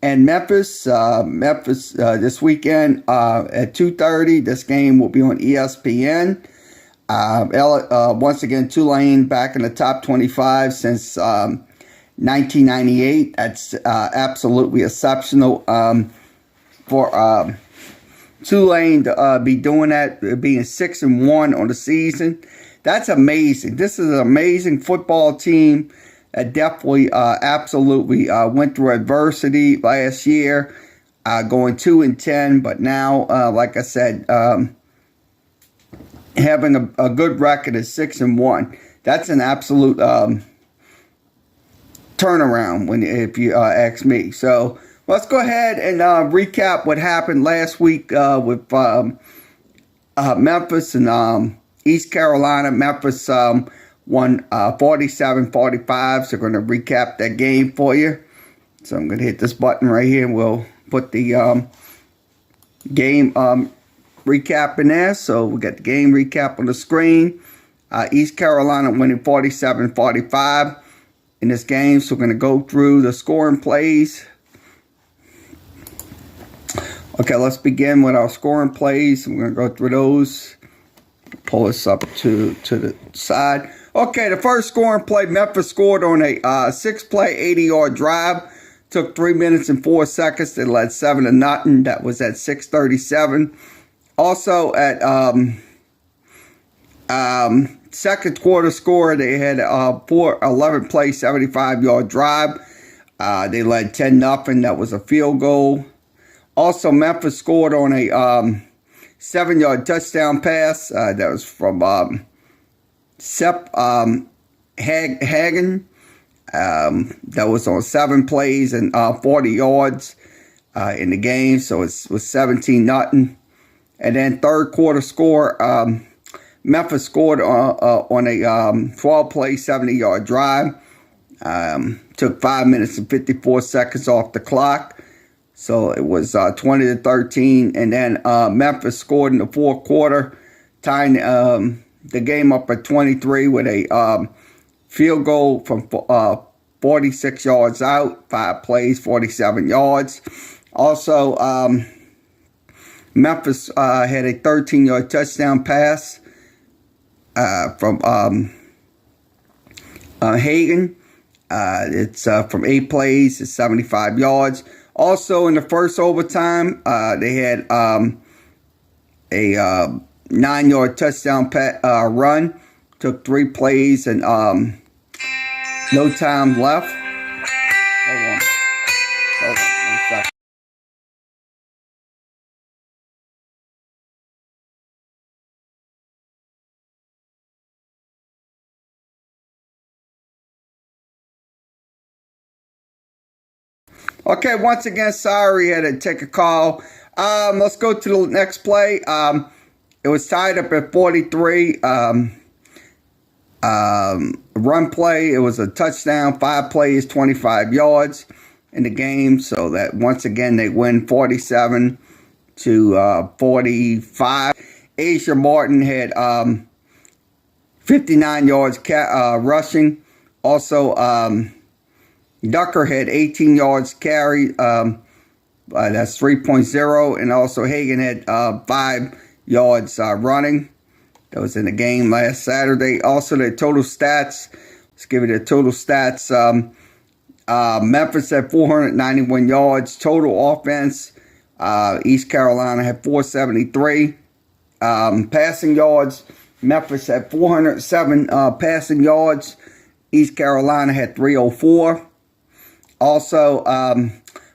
and Memphis. Memphis this weekend at 2:30. This game will be on ESPN. Once again, Tulane back in the top 25 since 1998. That's absolutely exceptional for Tulane to be doing that, being 6-1 on the season. That's amazing. This is an amazing football team that definitely, absolutely went through adversity last year, going 2-10. But now, like I said, having a good record at 6-1. That's an absolute turnaround if you ask me. So let's go ahead and recap what happened last week with Memphis and East Carolina. Memphis won 47-45. So we're going to recap that game for you. So I'm going to hit this button right here and we'll put the game recap in there. So we got the game recap on the screen. East Carolina winning 47-45 in this game. So we're going to go through the scoring plays. Okay, let's begin with our scoring plays. I'm going to go through those. Pull this up to the side. Okay, the first scoring play, Memphis scored on a 6-play, 80-yard drive. Took 3 minutes and 4 seconds. They led 7-0. That was at 6:37. Also at second quarter score, they had a 11-play, 75-yard drive. They led 10-0. That was a field goal. Also, Memphis scored on a 7-yard touchdown pass. That was from Sep Hagen. That was on 7 plays and 40 yards in the game. So it was 17-0. And then third quarter score, Memphis scored on a 12-play, 70-yard drive. Took 5 minutes and 54 seconds off the clock. So it was 20-13. And then Memphis scored in the fourth quarter, tying the game up at 23 with a field goal from 46 yards out, 5 plays, 47 yards. Also, Memphis had a 13-yard touchdown pass from Hagen. It's from 8 plays, it's 75 yards. Also, in the first overtime, they had a 9-yard touchdown run. Took 3 plays and no time left. Hold on 1 second. Okay, once again, sorry, I had to take a call. Let's go to the next play. It was tied up at 43. Run play, it was a touchdown, 5 plays, 25 yards in the game. So that once again, they win 47-45. Asia Martin had 59 yards rushing. Also, Ducker had 18 yards carry. That's 3.0. And also Hagen had 5 yards running. That was in the game last Saturday. Also, the total stats. Let's give you the total stats. Memphis had 491 yards. Total offense. East Carolina had 473. Passing yards. Memphis had 407 passing yards. East Carolina had 304. Also,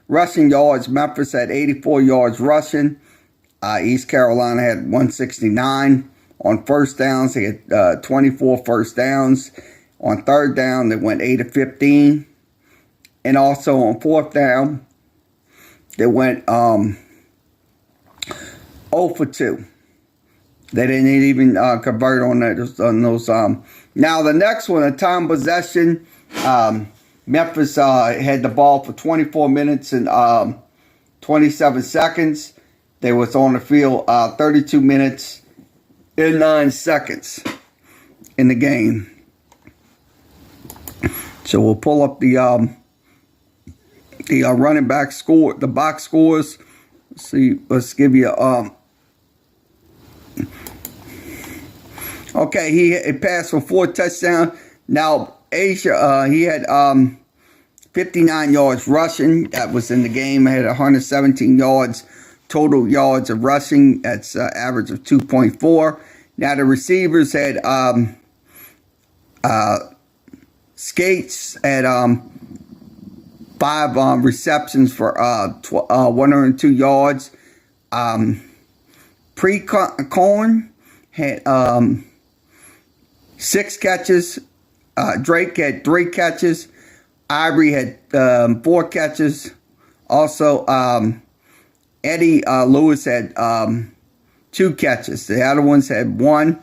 rushing yards. Memphis had 84 yards rushing. East Carolina had 169. On first downs, they had 24 first downs. On third down, they went 8 of 15. And also on fourth down, they went 0 for 2. They didn't even convert on those. Now, the next one, a time possession. Memphis had the ball for 24 minutes and 27 seconds. They was on the field 32 minutes and 9 seconds in the game. So we'll pull up the the running back score, the box scores. Let's see, let's give you okay, he passed for 4 touchdowns. Now Asia, he had 59 yards rushing. That was in the game. He had 117 yards total yards of rushing. That's average of 2.4. Now the receivers had Skates had 5 receptions for 102 yards. Pre-Cohen had 6 catches. Drake had 3 catches. Ivory had 4 catches. Also, Eddie Lewis had 2 catches. The other ones had 1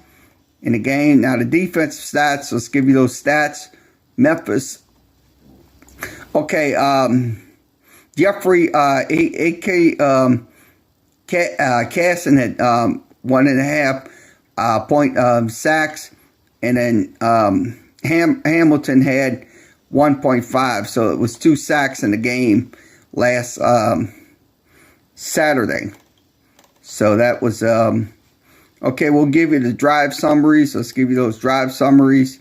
in the game. Now the defensive stats, let's give you those stats. Memphis. Okay, Jeffrey A.K. Casson had 1.5 point sacks, and then Hamilton had 1.5. So it was 2 sacks in the game last Saturday. So that was okay. We'll give you the drive summaries. Let's give you those drive summaries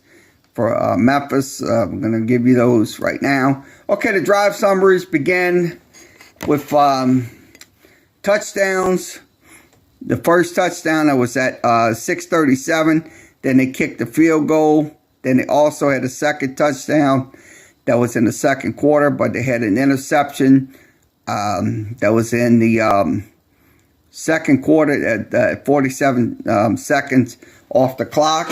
for Memphis. We're going to give you those right now. Okay, the drive summaries begin with touchdowns. The first touchdown that was at 6:37. Then they kicked the field goal. Then they also had a second touchdown that was in the second quarter, but they had an interception that was in the second quarter at 47 seconds off the clock.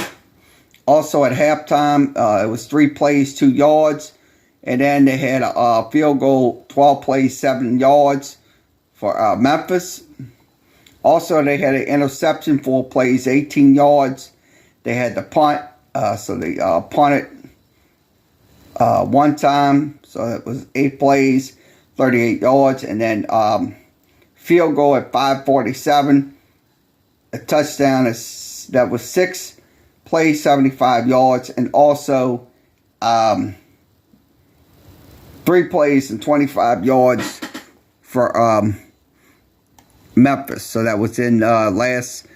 Also at halftime, it was 3 plays, 2 yards. And then they had a field goal, 12 plays, 7 yards for Memphis. Also, they had an interception, 4 plays, 18 yards. They had the punt, so they punted 1 time. So it was 8 plays, 38 yards. And then field goal at 5:47. A touchdown that was 6 plays, 75 yards. And also 3 plays and 25 yards for Memphis. So that was in last.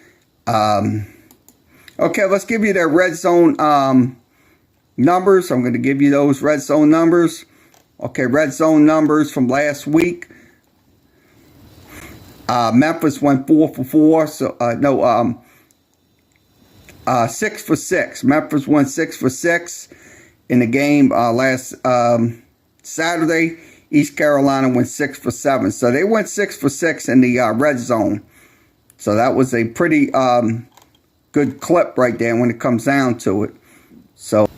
Okay, let's give you their red zone numbers. I'm going to give you those red zone numbers. Okay, red zone numbers from last week. Memphis went 4 for 4. So 6 for 6. Memphis went 6 for 6 in the game last Saturday. East Carolina went 6 for 7. So they went 6 for 6 in the red zone. So that was a pretty good clip right there when it comes down to it. So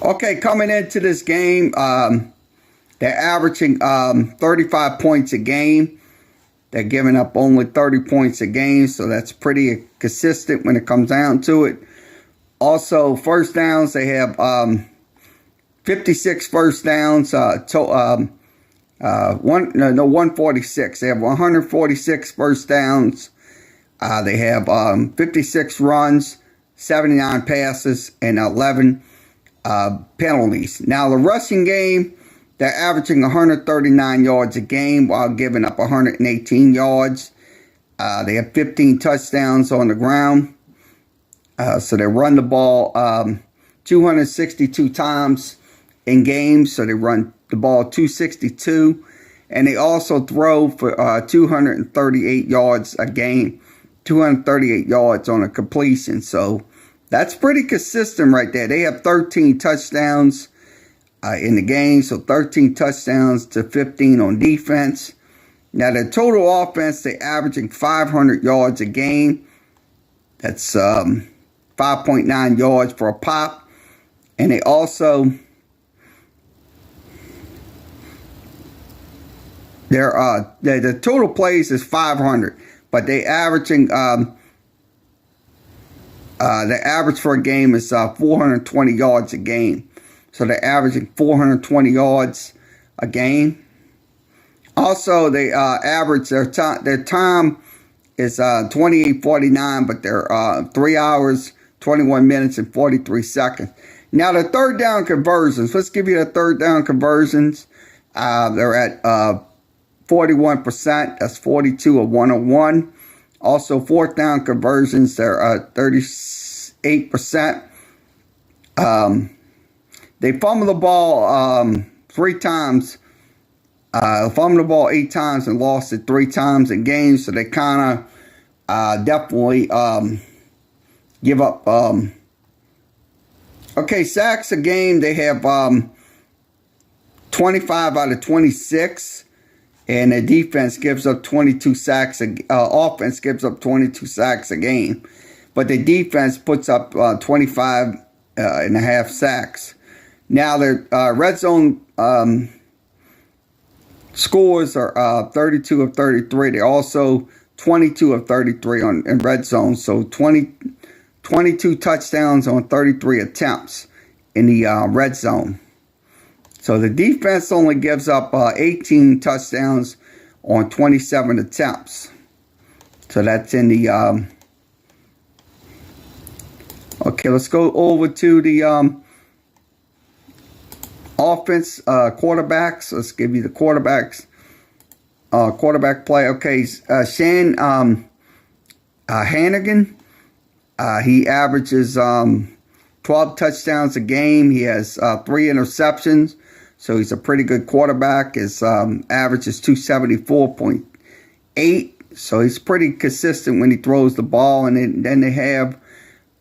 okay, coming into this game, they're averaging 35 points a game. They're giving up only 30 points a game, so that's pretty consistent when it comes down to it. Also, first downs, they have 56 first downs, 146. They have 146 first downs. They have 56 runs, 79 passes, and 11 penalties. Now, the rushing game, they're averaging 139 yards a game while giving up 118 yards. They have 15 touchdowns on the ground. So they run the ball 262 times in games. So they run the ball 262. And they also throw for 238 yards a game. 238 yards on a completion. So that's pretty consistent right there. They have 13 touchdowns in the game. So 13 touchdowns to 15 on defense. Now, the total offense, they're averaging 500 yards a game. That's 5.9 yards for a pop. And they also, the total plays is 500. But they averaging, the average for a game is 420 yards a game. So they're averaging 420 yards a game. Also, they average their time is 28:49, but they're 3 hours, 21 minutes, and 43 seconds. Now the third down conversions. Let's give you the third down conversions. They're at 41%. That's 42 of 101. Also, fourth down conversions, they're 38%. They fumble the ball 3 times. Fumbled the ball 8 times and lost it 3 times in games. So they kind of definitely give up. Okay, sacks a game. They have 25 out of 26. And the defense gives up 22 sacks. Offense gives up 22 sacks a game. But the defense puts up 25 and a half sacks. Now their red zone scores are 32 of 33. They're also 22 of 33 in red zone. So 22 touchdowns on 33 attempts in the red zone. So the defense only gives up 18 touchdowns on 27 attempts. So that's in the... okay, let's go over to the offense, quarterbacks. Let's give you the quarterbacks. Quarterback play. Okay, Shane Hannigan. He averages 12 touchdowns a game. He has 3 interceptions. So he's a pretty good quarterback. His average is 274.8. So he's pretty consistent when he throws the ball. And then they have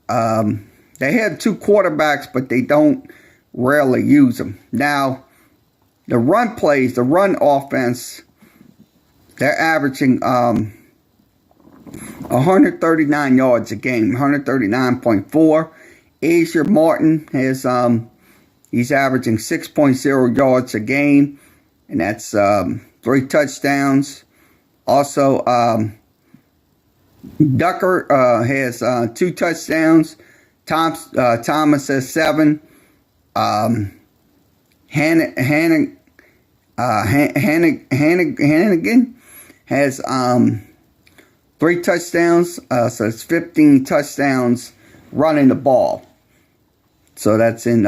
2 quarterbacks, but they don't rarely use them. Now, the run plays, the run offense, they're averaging 139 yards a game, 139.4. Asia Martin has he's averaging 6.0 yards a game, and that's 3 touchdowns. Also, Ducker has 2 touchdowns. Thomas has 7. Hannigan has 3 touchdowns. So it's 15 touchdowns running the ball. So that's in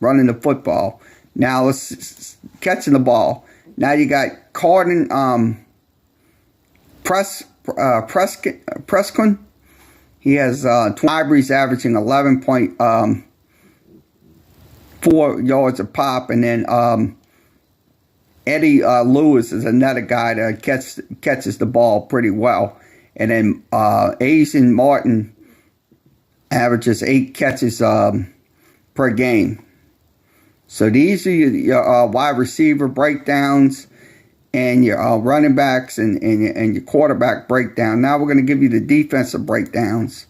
running the football. Now let's catching the ball. Now you got Carden Prescott. He has 20 libraries averaging 11.4 yards a pop, and then Eddie Lewis is another guy that catches the ball pretty well, and then Asian Martin averages 8 catches per game. So these are your wide receiver breakdowns and your running backs and your quarterback breakdown. Now we're going to give you the defensive breakdowns.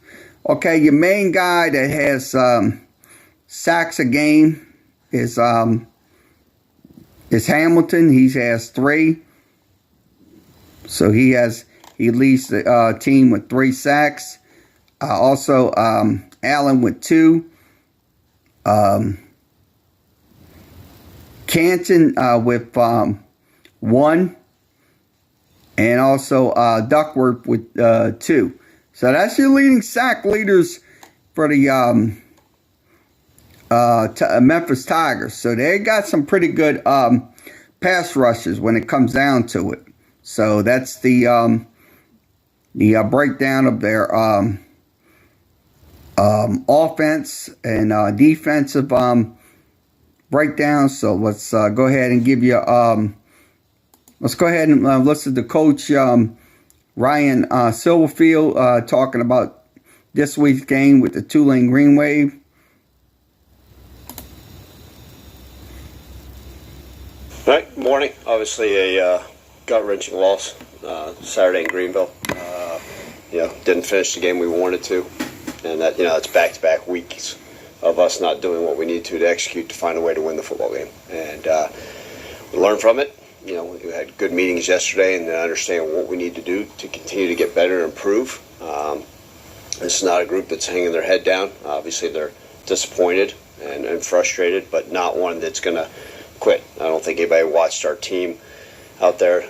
Okay, your main guy that has sacks a game is Hamilton. He has 3. So he leads the team with 3 sacks. Also, Allen with 2. Canton with 1. And also Duckworth with 2. So that's your leading sack leaders for the Memphis Tigers. So they got some pretty good pass rushes when it comes down to it. So that's the breakdown of their offense and defensive breakdown. So let's go ahead and give you let's go ahead and listen to Coach Ryan Silverfield talking about this week's game with the Tulane Green Wave. All right, morning. Obviously a gut-wrenching loss Saturday in Greenville. Didn't finish the game we wanted to, and that that's back-to-back weeks of us not doing what we need to execute to find a way to win the football game. And we learned from it. We had good meetings yesterday and understand what we need to do to continue to get better and improve. This is not a group that's hanging their head down. Obviously, they're disappointed and frustrated, but not one that's going to quit. I don't think anybody watched our team out there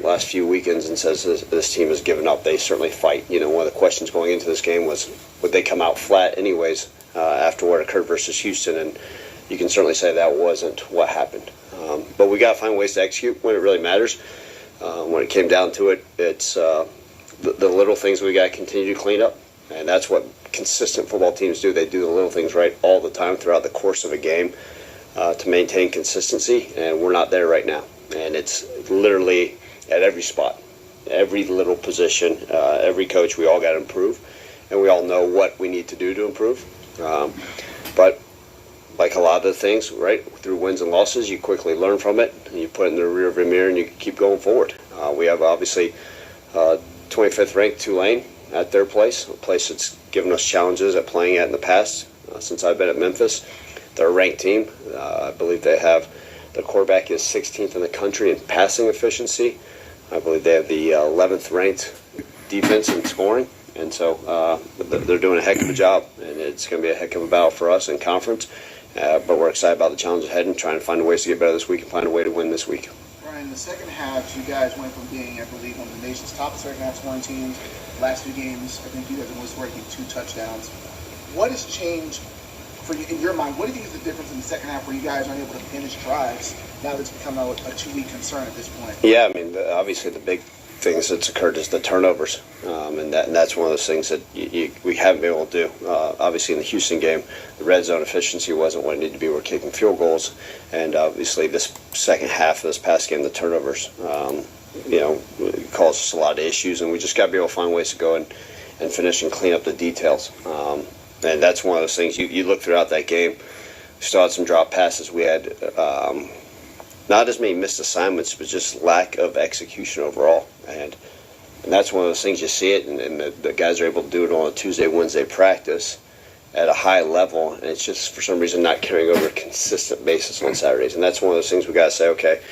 last few weekends and says this team has given up. They certainly fight. One of the questions going into this game was, would they come out flat anyways after what occurred versus Houston, and you can certainly say that wasn't what happened. But we got to find ways to execute when it really matters. When it came down to it, it's the little things we got to continue to clean up, and that's what consistent football teams do. They do the little things right all the time throughout the course of a game to maintain consistency, and we're not there right now. And it's literally at every spot, every little position, every coach, we all got to improve, and we all know what we need to do to improve. But like a lot of the things, right, through wins and losses, you quickly learn from it, and you put it in the rearview mirror, and you keep going forward. We have obviously 25th ranked Tulane at their place, a place that's given us challenges at playing at in the past since I've been at Memphis. They're a ranked team. I believe they have the quarterback is 16th in the country in passing efficiency. I believe they have the 11th ranked defense in scoring. And so they're doing a heck of a job, and it's going to be a heck of a battle for us in conference. But we're excited about the challenge ahead and trying to find ways to get better this week and find a way to win this week. Brian, in the second half, you guys went from being, I believe, one of the nation's top second half scoring teams. Last few games, I think you guys have only scored 2 touchdowns. What has changed for you in your mind? What do you think is the difference in the second half where you guys aren't able to finish drives now that it's become a 2-week concern at this point? Yeah, I mean, obviously the big things that's occurred is the turnovers, and that's one of those things that we haven't been able to do. Obviously, in the Houston game, the red zone efficiency wasn't what it needed to be. We're kicking field goals, and obviously this second half of this past game, the turnovers, caused us a lot of issues, and we just got to be able to find ways to go and finish and clean up the details. And that's one of those things. You look throughout that game, we still had some drop passes. We had not as many missed assignments, but just lack of execution overall. And that's one of those things you see it, and the guys are able to do it on a Tuesday, Wednesday practice at a high level, and it's just for some reason not carrying over a consistent basis on Saturdays. And that's one of those things we got to say, okay,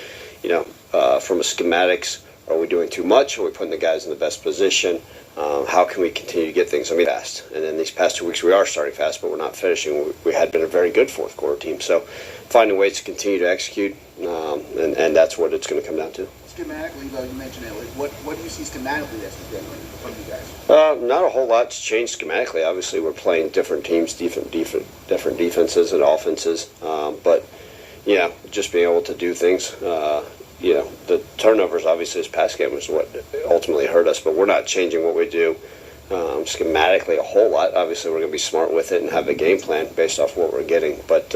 from a schematics, are we doing too much? Are we putting the guys in the best position? How can we continue to get things fast? And in these past 2 weeks, we are starting fast, but we're not finishing. We had been a very good fourth quarter team. So finding ways to continue to execute, and that's what it's going to come down to. Schematically, though, you mentioned it. What do you see schematically that's different from you guys? Not a whole lot to change schematically. Obviously, we're playing different teams, different defenses and offenses. But just being able to do things. The turnovers, obviously, this past game was what ultimately hurt us. But we're not changing what we do schematically a whole lot. Obviously, we're going to be smart with it and have a game plan based off what we're getting. But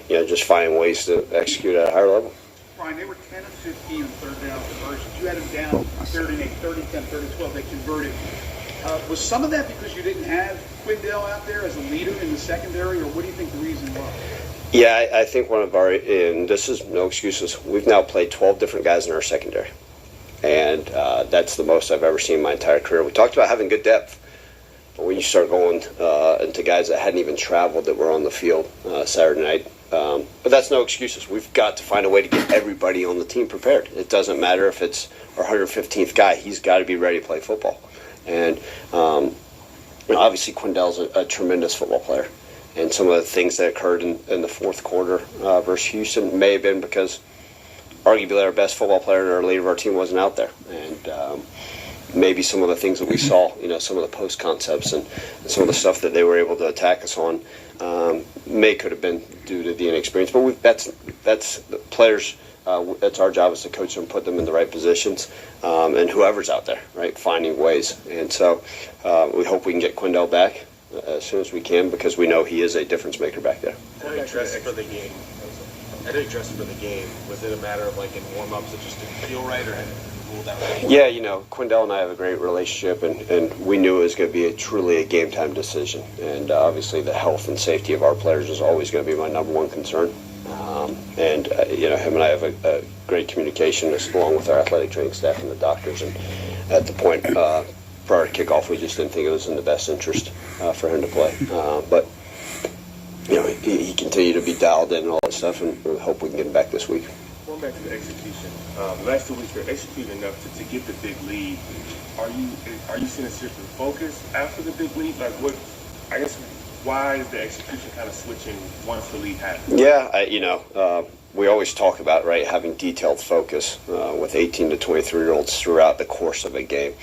just finding ways to execute at a higher level. Brian, they were 10 of 15 on third down conversions. You had them down 30-8, 30-10, 30-12. They converted. Was some of that because you didn't have Quindell out there as a leader in the secondary, or what do you think the reason was? Yeah, I think one of our, and this is no excuses, we've now played 12 different guys in our secondary. And that's the most I've ever seen in my entire career. We talked about having good depth. But when you start going into guys that hadn't even traveled that were on the field Saturday night, but that's no excuses. We've got to find a way to get everybody on the team prepared. It doesn't matter if it's our 115th guy. He's got to be ready to play football. And obviously Quindell's a tremendous football player. And some of the things that occurred in the fourth quarter versus Houston may have been because arguably our best football player and our leader of our team wasn't out there. And maybe some of the things that we saw, some of the post concepts and some of the stuff that they were able to attack us on could have been due to the inexperience. But that's the players. That's our job as to coach them, put them in the right positions, and whoever's out there, right, finding ways. And so we hope we can get Quindell back as soon as we can because we know he is a difference maker back there. How did you dress for the game? Was it a matter of in warm-ups it just didn't feel right, or had you ruled out? Yeah, Quindell and I have a great relationship, and we knew it was going to be truly a game-time decision. And obviously the health and safety of our players is always going to be my number one concern. Him and I have a great communication along with our athletic training staff and the doctors. And at the point prior to kickoff, we just didn't think it was in the best interest for him to play. But he continued to be dialed in and all that stuff, and we hope we can get him back this week. Going back to the execution, last 2 weeks they're executing enough to get the big lead. Are you seeing a shift in focus after the big lead? Why is the execution kind of switching once the lead happens? Yeah, we always talk about, right, having detailed focus with 18 to 23-year-olds throughout the course of a game.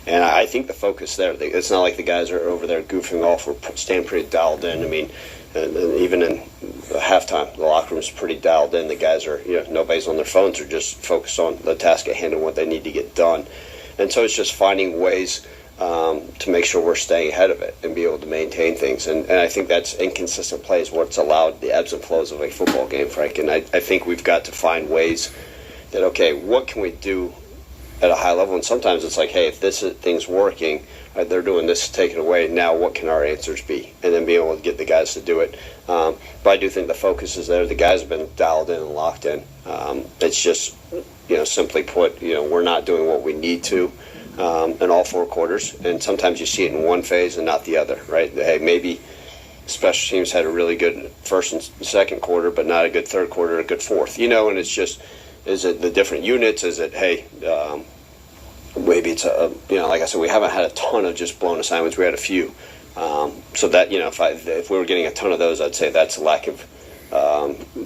And I think the focus there, it's not like the guys are over there goofing off. We're staying pretty dialed in. I mean, and even in halftime, the locker room's pretty dialed in. The guys are, nobody's on their phones. They're just focused on the task at hand and what they need to get done. And so it's just finding ways to make sure we're staying ahead of it and be able to maintain things. And I think that's inconsistent play is what's allowed the ebbs and flows of a football game, Frank. And I think we've got to find ways that, okay, what can we do at a high level? And sometimes it's like, hey, if this thing's working, right, they're doing this, take it away, now what can our answers be? And then being able to get the guys to do it. But I do think the focus is there. The guys have been dialed in and locked in. It's just, simply put, we're not doing what we need to in all four quarters. And sometimes you see it in one phase and not the other, right? Hey, maybe special teams had a really good first and second quarter, but not a good third quarter, a good fourth, and it's just, is it the different units? Is it, hey, maybe it's like I said, we haven't had a ton of just blown assignments. We had a few. So that, if we were getting a ton of those, I'd say that's a lack of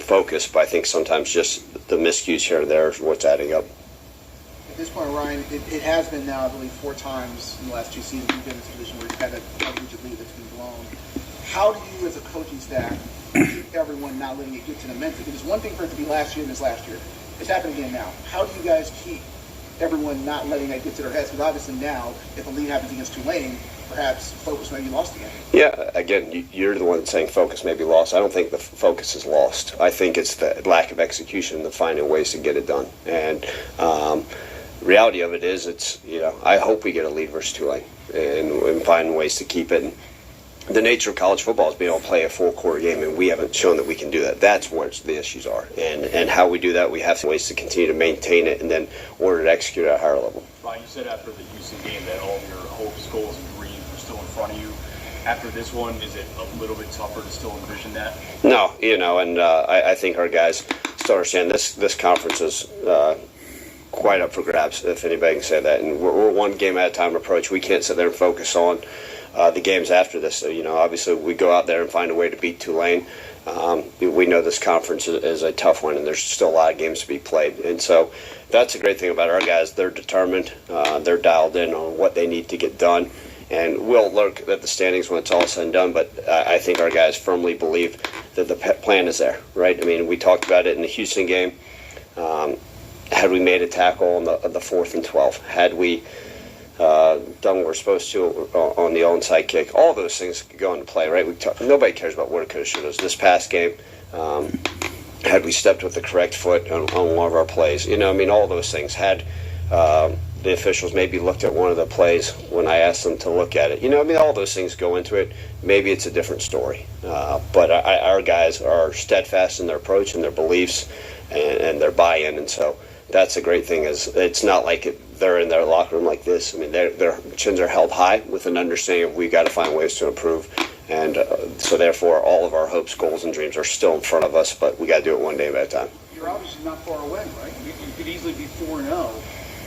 focus. But I think sometimes just the miscues here and there is what's adding up. At this point, Ryan, it has been now, I believe, 4 times in the last 2 seasons you've been in this position where you've had a double-digit lead that's been blown. How do you, as a coaching staff, keep everyone not letting it get to the mental? Because one thing for it to be last year and this last year. It's happening again now. How do you guys keep everyone not letting that get to their heads? Because obviously now, if a lead happens against Tulane, perhaps focus may be lost again. Yeah, again, you're the one that's saying focus may be lost. I don't think the focus is lost. I think it's the lack of execution and the finding ways to get it done. And reality of it is, it's, I hope we get a lead versus Tulane and find ways to keep it. And the nature of college football is being able to play a full quarter game, and we haven't shown that we can do that. That's where the issues are. And how we do that, we have ways to continue to maintain it and then order to execute at a higher level. Ryan, you said after the Houston game that all of your hopes, goals, and dreams were still in front of you. After this one, is it a little bit tougher to still envision that? No, and I think our guys still understand this conference is quite up for grabs, if anybody can say that. And we're one game at a time approach. We can't sit there and focus on the games after this. So, obviously we go out there and find a way to beat Tulane. We know this conference is a tough one, and there's still a lot of games to be played. And so that's a great thing about our guys. They're determined. They're dialed in on what they need to get done. And we'll look at the standings when it's all said and done, but I think our guys firmly believe that the plan is there, right? I mean, we talked about it in the Houston game. Had we made a tackle on the 4th and 12? Had we done what we're supposed to on the onside kick? All those things could go into play, right? Nobody cares about what it could have, should have. This past game, had we stepped with the correct foot on one of our plays? All those things. Had the officials maybe looked at one of the plays when I asked them to look at it. All those things go into it. Maybe it's a different story. But our guys are steadfast in their approach and their beliefs and their buy-in, and so that's a great thing. Is it's not like they're in their locker room like this. I mean, their chins are held high with an understanding of we've got to find ways to improve. And so therefore, all of our hopes, goals, and dreams are still in front of us, but we got to do it one day at a time. You're obviously not far away, right? You could easily be 4-0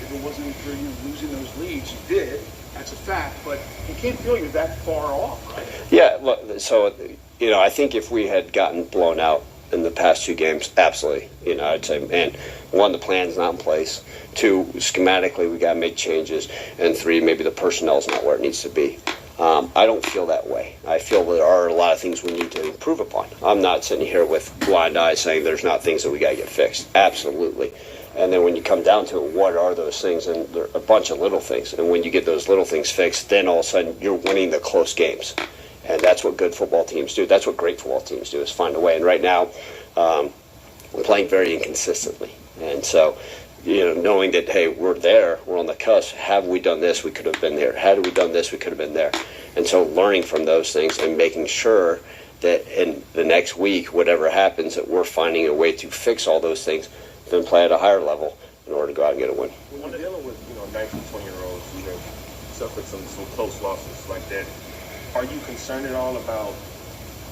if it wasn't for you losing those leads. You did. That's a fact, but you can't feel you're that far off, right? Yeah, look, so, I think if we had gotten blown out in the past 2 games, absolutely. I'd say, man, 1, the plan's not in place. 2, schematically, we got to make changes. And 3, maybe the personnel's not where it needs to be. I don't feel that way. I feel there are a lot of things we need to improve upon. I'm not sitting here with blind eyes saying there's not things that we got to get fixed. Absolutely. And then when you come down to it, what are those things? And there are a bunch of little things. And when you get those little things fixed, then all of a sudden you're winning the close games. And that's what good football teams do. That's what great football teams do, is find a way. And right now, we're playing very inconsistently. And so, knowing that, hey, we're there, we're on the cusp. Have we done this? We could have been there. Had we done this? We could have been there. And so learning from those things and making sure that in the next week, whatever happens, that we're finding a way to fix all those things, then play at a higher level in order to go out and get a win. When you're dealing with 19, 20-year-olds who have suffered some close losses like that, are you concerned at all about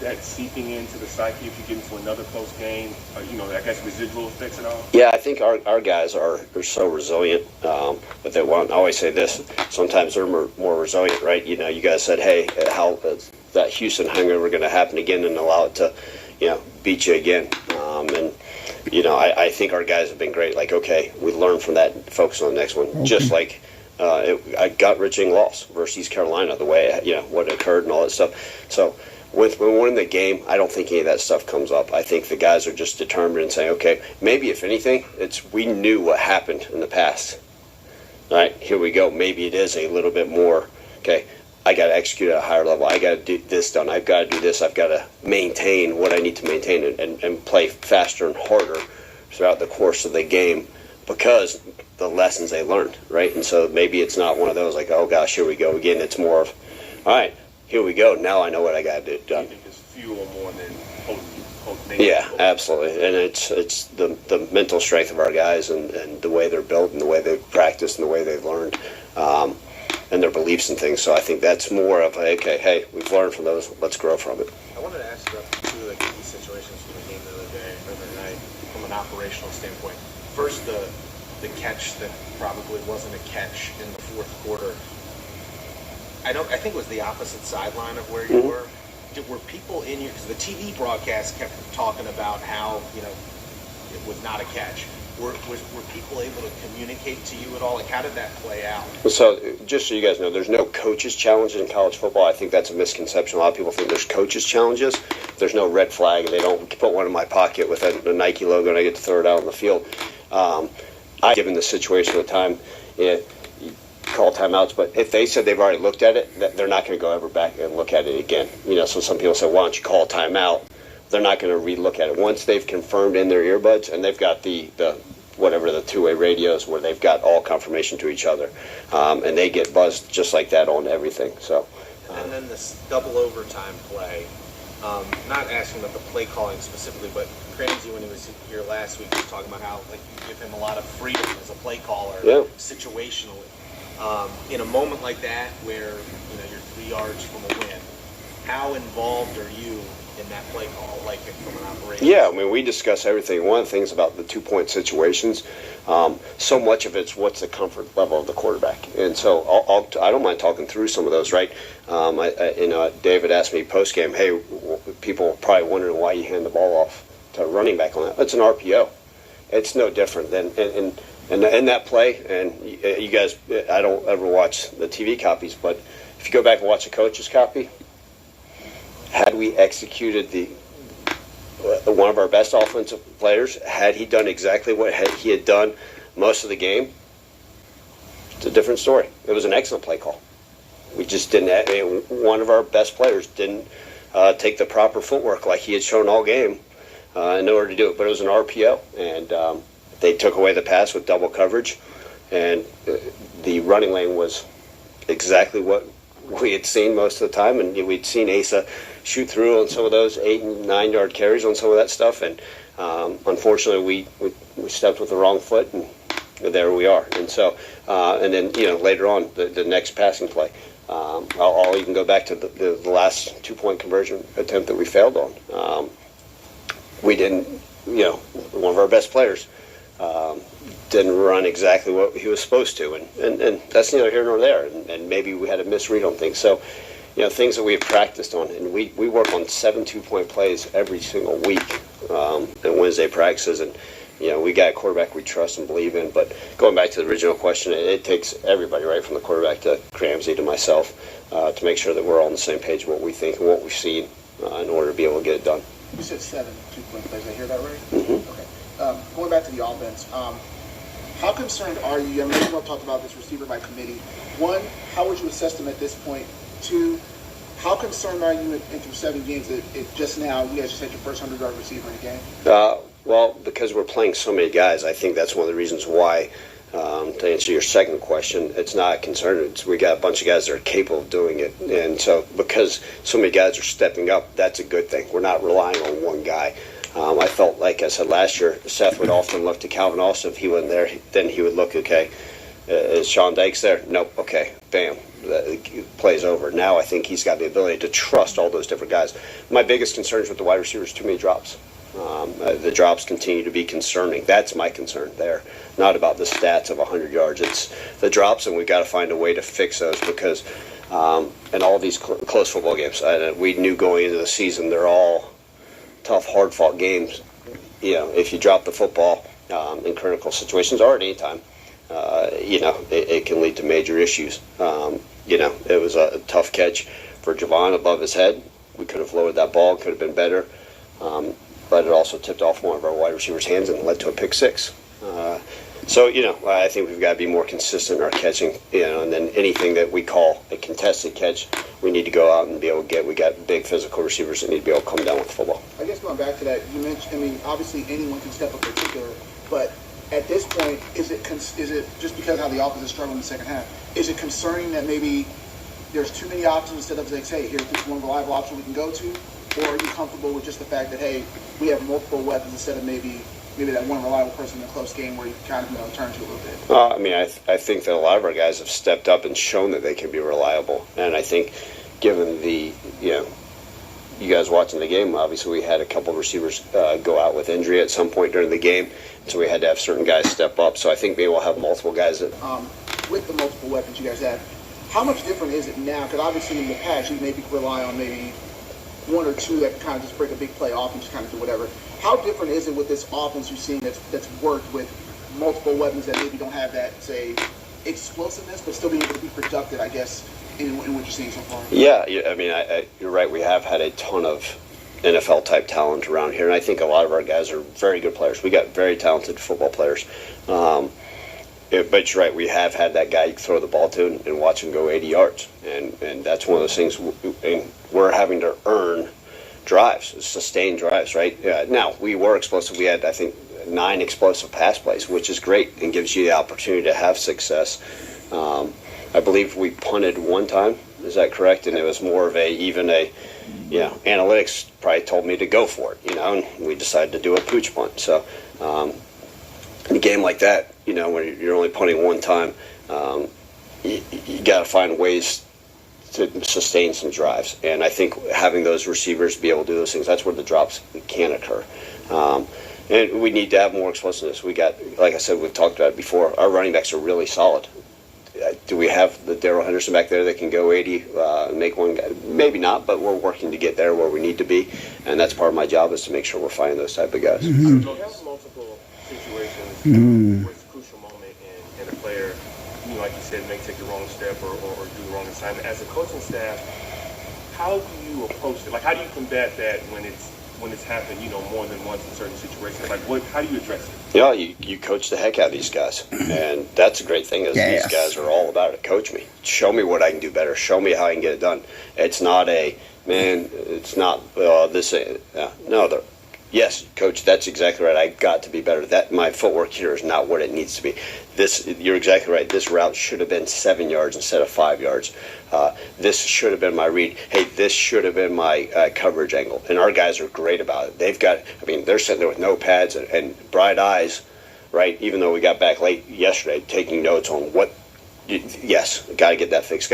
that seeping into the psyche if you get into another close game? I guess residual effects at all? Yeah, I think our guys are so resilient, but they won't. I always say this, sometimes they're more resilient, right? You guys said, hey, how that Houston hangover going to happen again and allow it to, beat you again. And, I think our guys have been great. Like, okay, we learned from that and focus on the next one. Okay. Just like a gut-wrenching loss versus East Carolina, the way, what occurred and all that stuff. So when we're in the game, I don't think any of that stuff comes up. I think the guys are just determined and saying, okay, maybe if anything, we knew what happened in the past. All right, here we go. Maybe it is a little bit more, okay, I got to execute at a higher level. I got to do this done. I've got to do this. I've got to maintain what I need to maintain and play faster and harder throughout the course of the game because the lessons they learned, right? And so maybe it's not one of those like, oh, gosh, here we go again. It's more of, all right, here we go. Now I know what I got to do done. I think it's fuel more than hope. Yeah, absolutely. And it's the mental strength of our guys and the way they're built and the way they've practiced and the way they've learned. And their beliefs and things. So I think that's more of okay, hey, we've learned from those. Let's grow from it. I wanted to ask you about two of the key situations from the game the other day, or the night, from an operational standpoint. First, the catch that probably wasn't a catch in the fourth quarter. I think it was the opposite sideline of where you were. Were people in your? Because the TV broadcast kept talking about how it was not a catch. Were people able to communicate to you at all? Like, how did that play out? So, just so you guys know, there's no coaches' challenges in college football. I think that's a misconception. A lot of people think there's coaches' challenges. There's no red flag. They don't put one in my pocket with a Nike logo and I get to throw it out on the field. Given the situation at the time, you call timeouts. But if they said they've already looked at it, they're not going to go ever back and look at it again. So some people say, why don't you call a timeout? They're not going to re-look at it. Once they've confirmed in their earbuds, and they've got the two-way radios where they've got all confirmation to each other, and they get buzzed just like that on everything. So, and then this double overtime play. Not asking about the play calling specifically, but Cramsey, when he was here last week, was talking about how you give him a lot of freedom as a play caller, situationally. In a moment like that, where you're 3 yards from a win, how involved are you in that play call, from an operation? Yeah, I mean, we discuss everything. One of the things about the 2-point situations, so much of it's what's the comfort level of the quarterback. And so I don't mind talking through some of those, right? David asked me post-game, hey, people are probably wondering why you hand the ball off to a running back on that. That's an RPO. It's no different than in that play. And you guys, I don't ever watch the TV copies, but if you go back and watch the coach's copy, had we executed one of our best offensive players, had he done exactly what he had done most of the game, it's a different story. It was an excellent play call. We just didn't. One of our best players didn't take the proper footwork like he had shown all game in order to do it. But it was an RPO, and they took away the pass with double coverage, and the running lane was exactly what we had seen most of the time, and we'd seen Asa shoot through on some of those 8 and 9 yard carries on some of that stuff, and unfortunately we stepped with the wrong foot, and there we are. And so and then later on the next passing play, I'll even go back to the last 2-point conversion attempt that we failed on. We didn't, one of our best players didn't run exactly what he was supposed to, and that's neither here nor there, and maybe we had a misread on things. So, things that we have practiced on, and we work on 7 2-point plays every single week in Wednesday practices, and we got a quarterback we trust and believe in. But going back to the original question, it takes everybody, right, from the quarterback to Cramsey to myself, to make sure that we're all on the same page of what we think and what we've seen in order to be able to get it done. You said 7 2-point plays. Did I hear that right? Mm-hmm. Okay. Going back to the offense, how concerned are you? I mean, we've talked about this receiver by committee. 1, how would you assess them at this point? 2, how concerned are you through 7 games if just now you guys just had your first 100-yard receiver in a game? Well, because we're playing so many guys, I think that's one of the reasons why, to answer your second question, it's not a concern. We got a bunch of guys that are capable of doing it. And so because so many guys are stepping up, that's a good thing. We're not relying on one guy. I felt like I said last year, Seth would often look to Calvin Austin. If he wasn't there, then he would look, okay, is Sean Dykes there? Nope, okay, bam, the play's over. Now I think he's got the ability to trust all those different guys. My biggest concerns with the wide receivers, too many drops. The drops continue to be concerning. That's my concern there. Not about the stats of 100 yards. It's the drops, and we've got to find a way to fix those because in all these close football games, we knew going into the season they're all tough, hard-fought games. if you drop the football in critical situations or at any time, it can lead to major issues. It was a tough catch for Javon above his head. We could have lowered that ball, could have been better, but it also tipped off one of our wide receivers' hands and led to a pick six. I think we've got to be more consistent in our catching, and then anything that we call a contested catch, we need to go out and be able to get. We got big physical receivers that need to be able to come down with the football. I guess going back to that, you mentioned, obviously anyone can step up in particular, but at this point, is it just because how the offense is struggling in the second half, is it concerning that maybe there's too many options instead of like, hey, here's this one reliable option we can go to? Or are you comfortable with just the fact that, hey, we have multiple weapons instead of maybe that one reliable person in a close game where you kind of turn to a little bit? I think that a lot of our guys have stepped up and shown that they can be reliable. And I think given the, you guys watching the game, obviously we had a couple of receivers go out with injury at some point during the game. So we had to have certain guys step up. So I think maybe we'll have multiple guys that... with the multiple weapons you guys have, how much different is it now? Because obviously in the past you maybe rely on maybe one or two that kind of just break a big play off and just kind of do whatever. How different is it with this offense you've seen that's worked with multiple weapons that maybe don't have that, say, explosiveness, but still being able to be productive, I guess, in what you're seeing so far? Yeah, you're right. We have had a ton of NFL-type talent around here, and I think a lot of our guys are very good players. We got very talented football players. But you're right, we have had that guy you throw the ball to and watch him go 80 yards. And that's one of those things we're having to earn drives, sustained drives, right? Now, we were explosive. We had, I think, 9 explosive pass plays, which is great and gives you the opportunity to have success. I believe we punted one time. Is that correct? And it was more of analytics probably told me to go for it, and we decided to do a pooch punt. So in a game like that, when you're only punting one time, you got to find ways to sustain some drives. And I think having those receivers be able to do those things, that's where the drops can occur. And we need to have more explosiveness. We got, like I said, we've talked about it before, our running backs are really solid. Do we have the Darrell Henderson back there that can go 80 and make one guy? Maybe not, but we're working to get there where we need to be. And that's part of my job is to make sure we're finding those type of guys. Mm-hmm. So there's multiple situations where it's a crucial moment and a player, like you said, may take the wrong step or do the wrong assignment. As a coaching staff, how do you approach it? Like, how do you combat that when it's happened, more than once in certain situations? Like, how do you address it? Yeah, you coach the heck out of these guys, and that's a great thing. Is These guys are all about it. Coach me, show me what I can do better. Show me how I can get it done. It's not it's not this. No, yes, coach, that's exactly right. I got to be better. That my footwork here is not what it needs to be. You're exactly right. This route should have been 7 yards instead of 5 yards. This should have been my read. Hey, this should have been my coverage angle. And our guys are great about it. They're sitting there with notepads and bright eyes, right? Even though we got back late yesterday, taking notes on yes, got to get that fixed,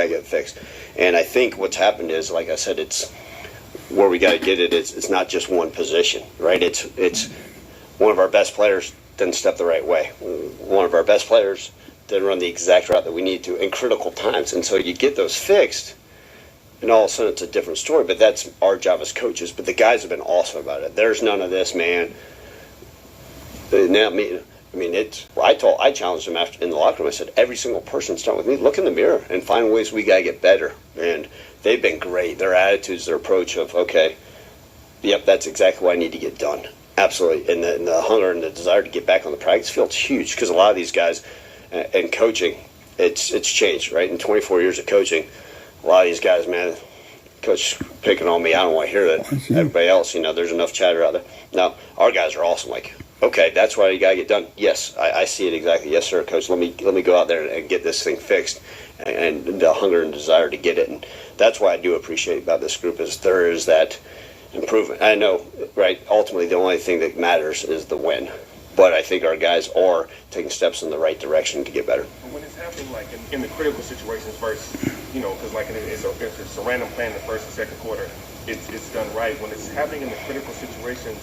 And I think what's happened is, like I said, it's where we got to get it. It's not just one position, right? It's one of our best players didn't step the right way. One of our best players didn't run the exact route that we need to in critical times. And so you get those fixed, and all of a sudden it's a different story. But that's our job as coaches. But the guys have been awesome about it. There's none of this, man. I challenged them after in the locker room. I said, every single person start with me. Look in the mirror and find ways we got to get better. And they've been great. Their attitudes, their approach of, okay, yep, that's exactly what I need to get done. Absolutely. And the hunger and the desire to get back on the practice field's huge because a lot of these guys and coaching, it's changed, right? In 24 years of coaching, a lot of these guys, man, coach picking on me, I don't want to hear that. Everybody else, there's enough chatter out there. Now, our guys are awesome. Like, okay, that's why you got to get done. Yes, I see it exactly. Yes, sir, coach. Let me go out there and get this thing fixed, and the hunger and desire to get it. And that's why I do appreciate about this group is there is that improvement. I know, right, ultimately the only thing that matters is the win. But I think our guys are taking steps in the right direction to get better. When it's happening, like in the critical situations versus, because like if it's a random play in the first and second quarter, it's done right. When it's happening in the critical situations,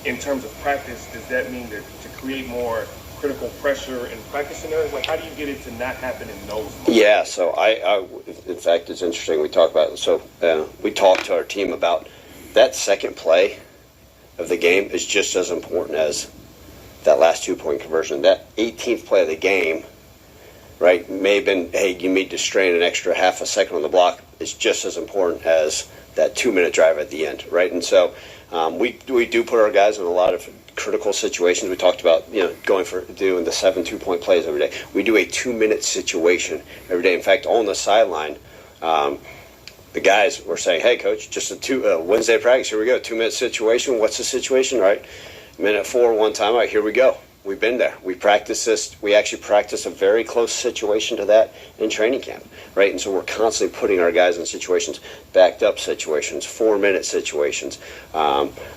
in terms of practice, does that mean that to create more critical pressure in practice scenarios? Like, how do you get it to not happen in those moments? Yeah, so I in fact, it's interesting we talk about it. So we talked to our team about that second play. of the game is just as important as that last 2-point conversion. That 18th play of the game, right, may have been, hey, you need to strain an extra half a second on the block, is just as important as that 2-minute drive at the end, right? And so we do put our guys in a lot of critical situations. We talked about, doing the 7 2-point plays every day. We do a 2-minute situation every day. In fact, on the sideline, the guys were saying, hey, coach, just a Wednesday practice, here we go, 2-minute situation. What's the situation, right? Minute 4, one timeout, here we go. We've been there. We practiced this. We actually practiced a very close situation to that in training camp, right? And so we're constantly putting our guys in situations, backed up situations, 4-minute situations,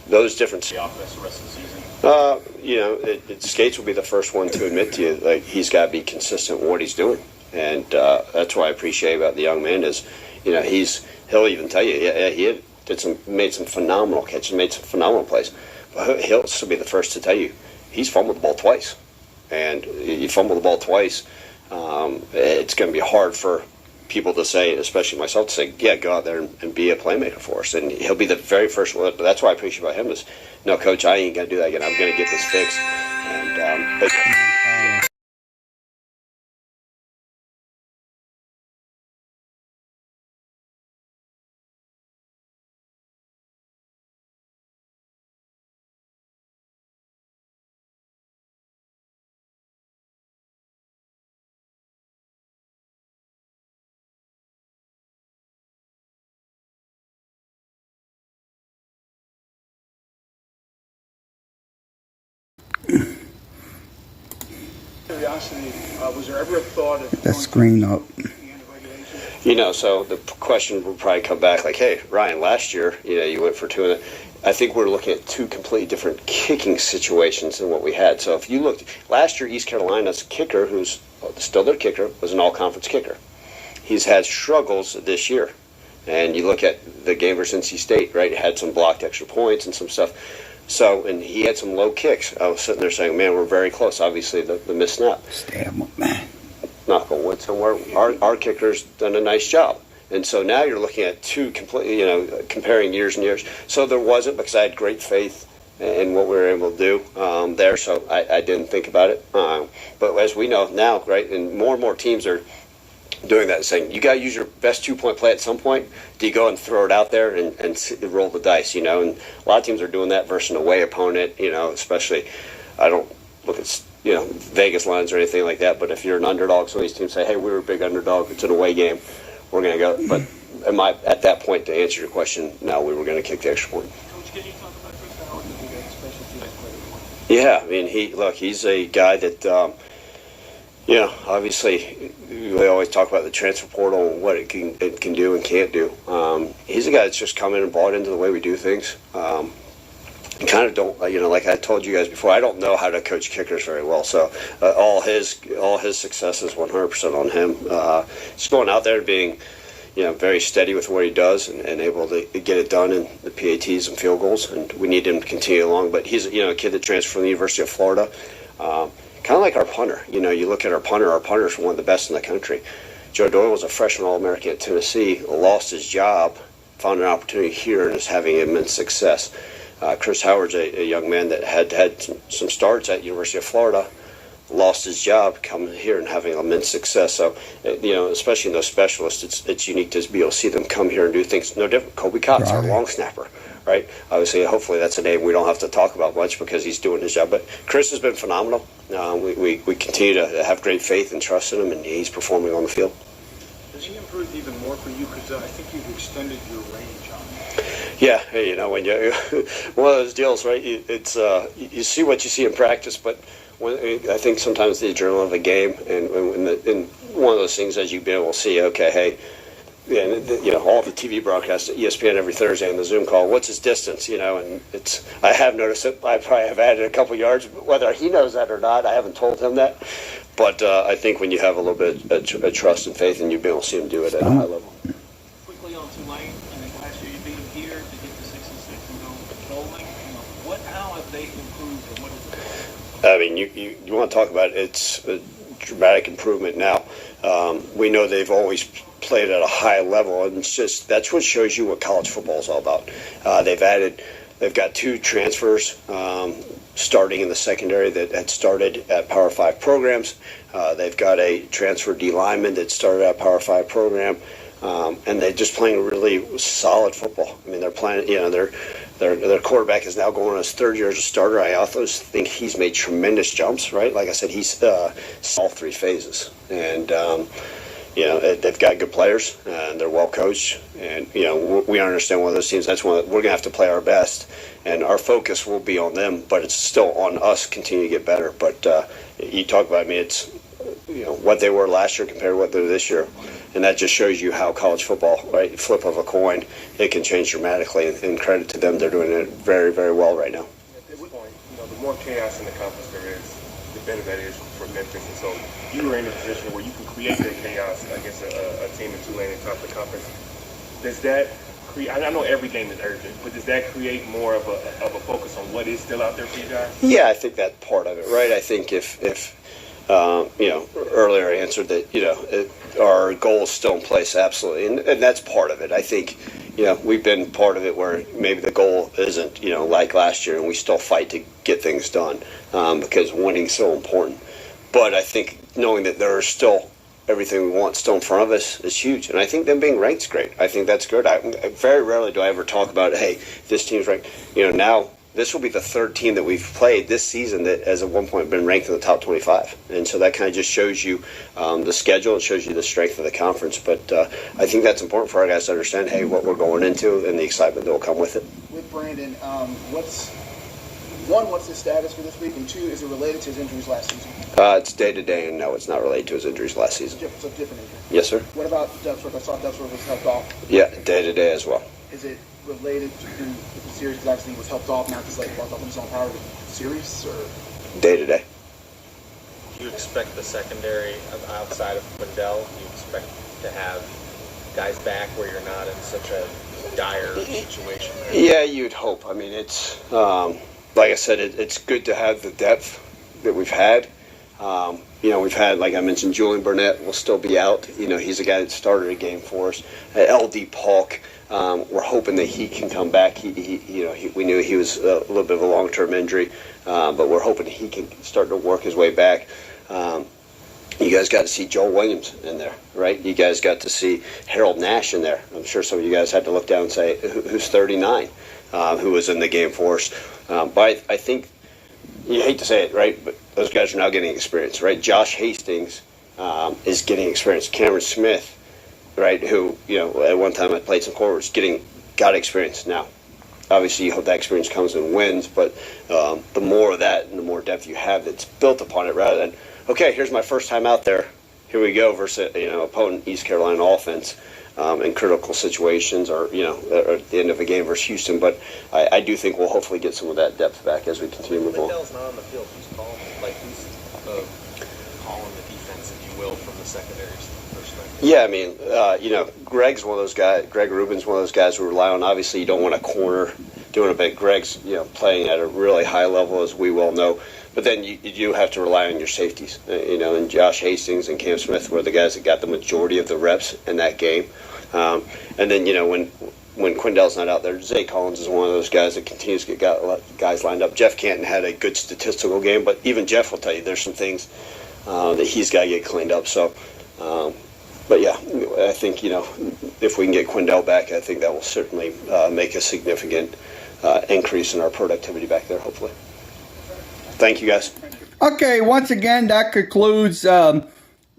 those different. The offense the rest of the season. Skates will be the first one to admit to you, like, he's got to be consistent with what he's doing, and that's what I appreciate about the young man is, he'll even tell you, he made some phenomenal catches, made some phenomenal plays, but he'll still be the first to tell you he's fumbled the ball twice, and you fumble the ball twice, it's going to be hard for people to say, especially myself, to say, yeah, go out there and be a playmaker for us, and he'll be the very first one. But that's what I appreciate about him is, no, coach, I ain't going to do that again. I'm going to get this fixed. And but Curiosity, was there ever a thought of That screen up. the end of regulation? So the question will probably come back like, hey, Ryan, last year, you went for 2, and I think we're looking at 2 completely different kicking situations than what we had. So if you looked last year, East Carolina's kicker, who's still their kicker, was an all-conference kicker. He's had struggles this year, and you look at the game versus NC State, right? It had some blocked extra points and some stuff. So, and he had some low kicks. I was sitting there saying, man, we're very close. Obviously, the missed snap. Stab him, man. Knock on wood somewhere. Our kicker's done a nice job. And so now you're looking at 2 completely, comparing years and years. So there wasn't, because I had great faith in what we were able to do there. So I didn't think about it. But as we know now, right, and more teams are doing that, saying you got to use your best 2-point play at some point. Do you go and throw it out there and roll the dice, and a lot of teams are doing that versus an away opponent, especially, I don't look at, Vegas lines or anything like that, but if you're an underdog, some of these teams say, hey, we were a big underdog, it's an away game, we're going to go. But at that point, to answer your question, no, we were going to kick the extra point. Coach, can you talk about Chris Howard, the big special teams player? Yeah, he's a guy that, obviously, we always talk about the transfer portal and what it can do and can't do. He's a guy that's just come in and bought into the way we do things. Kind of don't, like I told you guys before, I don't know how to coach kickers very well. So all his success is 100% on him. Just going out there being, very steady with what he does and able to get it done in the PATs and field goals. And we need him to continue along. But he's, a kid that transferred from the University of Florida. Kind of like our punter. You look at our punter's one of the best in the country. Joe Doyle was a freshman All-American at Tennessee, lost his job, found an opportunity here, and is having immense success. Chris Howard's a young man that had some starts at University of Florida, lost his job, coming here and having immense success. So, especially in those specialists, it's unique to be able to see them come here and do things no different. Kobe Cott's our long snapper. Right? Obviously, hopefully that's a name we don't have to talk about much because he's doing his job. But Chris has been phenomenal. We continue to have great faith and trust in him, and he's performing on the field. Does he improve even more for you? Because I think you've extended your range on him. Yeah, when you one of those deals, right? It's you see what you see in practice, but I think sometimes the adrenaline of a game and one of those things as you've been able to see, okay, hey. Yeah, all the TV broadcasts at ESPN every Thursday and the Zoom call. What's his distance? And I have noticed it. I probably have added a couple yards. Whether he knows that or not, I haven't told him that. But I think when you have a little bit of trust and faith, and you've been able to see him do it at a high level. Quickly on Tulane, I think last year you beat them here to get to 6-6 and go bowling. How have they improved, and what is it? I mean, you want to talk about it's a dramatic improvement now. We know they've always played at a high level, and it's just that's what shows you what college football is all about. They've added they've got 2 transfers starting in the secondary that had started at Power 5 programs. They've got a transfer D lineman that started at Power 5 program. And they're just playing really solid football. I mean, they're playing, their quarterback is now going on his 3rd year as a starter. I also think he's made tremendous jumps, right? Like I said, he's all 3 phases. And, they've got good players, and they're well coached. And, we understand one of those teams. That's one that we're going to have to play our best. And our focus will be on them, but it's still on us to continue to get better. But you talk about, it's, what they were last year compared to what they're this year. And that just shows you how college football, right, flip of a coin, it can change dramatically. And credit to them, they're doing it very, very well right now. At this point, the more chaos in the conference there is, the better that is for Memphis. And so you were in a position where you can create that chaos against a team in Tulane in top of the conference. Does that create? I know every game is urgent, but does that create more of a focus on what is still out there for you guys? Yeah, I think that's part of it, right? I think if earlier I answered that, our goal is still in place, absolutely. And that's part of it. I think, we've been part of it where maybe the goal isn't, like last year, and we still fight to get things done because winning's so important. But I think knowing that there are still everything we want still in front of us is huge. And I think them being ranked's great. I think that's good. Very rarely do I ever talk about, hey, this team's ranked. Now this will be the 3rd team that we've played this season that has at one point been ranked in the top 25. And so that kind of just shows you the schedule. It shows you the strength of the conference. But I think that's important for our guys to understand, hey, what we're going into and the excitement that will come with it. With Brandon, what's his status for this week? And 2, is it related to his injuries last season? It's day-to-day, and no, it's not related to his injuries last season. So different injury? Yes, sir. What about Ducksworth? I saw Ducksworth was helped off. Yeah, day-to-day as well. Is it related to the series? Because obviously he was helped off, not just walked off on his own power. Series or day-to-day? Do you expect the secondary outside of Quindell? Do you expect to have guys back where you're not in such a dire situation there? Yeah, you'd hope. It's like I said, it's good to have the depth that we've had. We've had, like I mentioned, Julian Burnett will still be out. He's a guy that started a game for us. LD Polk, we're hoping that he can come back. We knew he was a little bit of a long-term injury, but we're hoping he can start to work his way back. You guys got to see Joel Williams in there, right? You guys got to see Harold Nash in there. I'm sure some of you guys had to look down and say, who's 39, who was in the game for us. But I think, you hate to say it, right, but those guys are now getting experience, right? Josh Hastings is getting experience. Cameron Smith, right, who, at one time I played some quarters, got experience now. Obviously, you hope that experience comes in wins, but the more of that and the more depth you have that's built upon it rather than, okay, here's my first time out there, here we go, versus, opponent East Carolina offense in critical situations or, or at the end of a game versus Houston. But I do think we'll hopefully get some of that depth back as we continue to move on. Quindell's not on the field. Who's calling the defense, if you will, from the secondary's perspective? Yeah, Greg's one of those guys. Greg Rubin's one of those guys we rely on. Obviously, you don't want a corner doing it, but Greg's, playing at a really high level, as we well know. But then you do have to rely on your safeties, and Josh Hastings and Cam Smith were the guys that got the majority of the reps in that game. And then, when Quindell's not out there, Zay Collins is one of those guys that continues to get guys lined up. Jeff Canton had a good statistical game, but even Jeff will tell you there's some things that he's got to get cleaned up. So, but yeah, I think, if we can get Quindell back, I think that will certainly make a significant increase in our productivity back there, hopefully. Thank you, guys. Okay, once again, that concludes the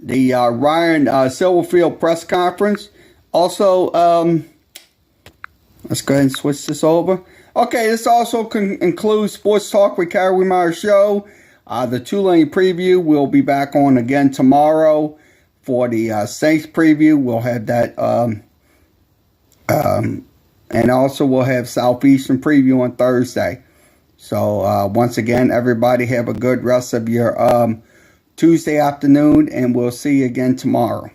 Ryan Silverfield press conference. Also, let's go ahead and switch this over. Okay, this also includes Sports Talk with Kerry Wehmeyer show. The Tulane preview will be back on again tomorrow for the Saints preview. We'll have that, and also we'll have Southeastern preview on Thursday. So, once again, everybody have a good rest of your Tuesday afternoon, and we'll see you again tomorrow.